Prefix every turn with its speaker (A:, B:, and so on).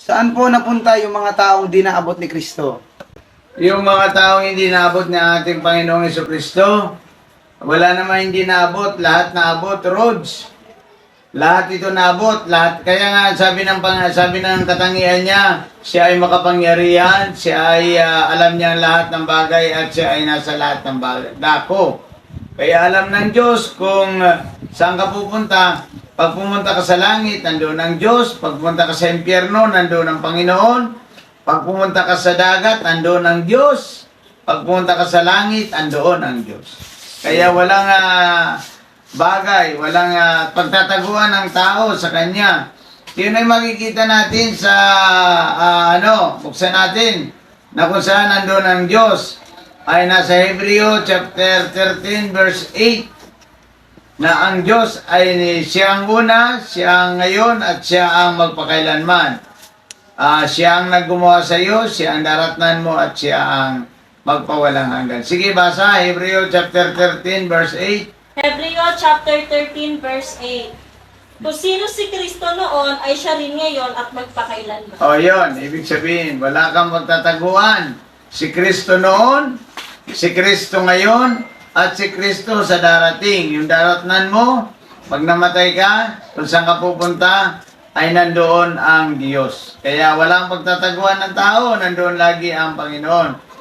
A: Saan po napunta yung mga taong di naabot ni Kristo?
B: Yung mga taong hindi naabot ni ating Panginoong Jesucristo, wala naman hindi naabot, lahat naabot, Rods. Lahat ito naabot, lahat. Kaya nga sabi ng katangian niya, siya ay makapangyarihan, siya ay alam niya lahat ng bagay at siya ay nasa lahat ng bagay. Dako. Kaya alam ng Diyos kung saan ka pupunta. Pag pumunta ka sa langit, nandoon ang Diyos. Pag pumunta ka sa impyerno, nandoon ang Panginoon. Pag pumunta ka sa dagat, nandoon ang Diyos. Pag pumunta ka sa langit, nandoon ang Diyos. Kaya walang bagay, walang pagtataguan ng tao sa Kanya. Yun ay makikita natin sa, buksan natin, na kung saan nandoon ang Diyos. Ay nasa Hebreo chapter 13 verse 8, na ang Diyos ay siya ang una, siya ang ngayon, at siya ang magpakailanman. Siya ang naggumawa sa iyo, siya ang daratnan mo, at siya ang magpawalang hanggan. Sige, basa, Hebreo chapter 13 verse 8.
C: Hebreo chapter 13 verse 8. Kung sino si Kristo noon ay siya rin ngayon at magpakailanman.
B: O yun, ibig sabihin, wala kang magtataguan. Si Kristo noon, si Kristo ngayon, at si Kristo sa darating. Yung daratnan mo, pag namatay ka, kung saan ka pupunta, ay nandoon ang Diyos. Kaya walang pagtataguan ng tao, nandoon lagi ang Panginoon.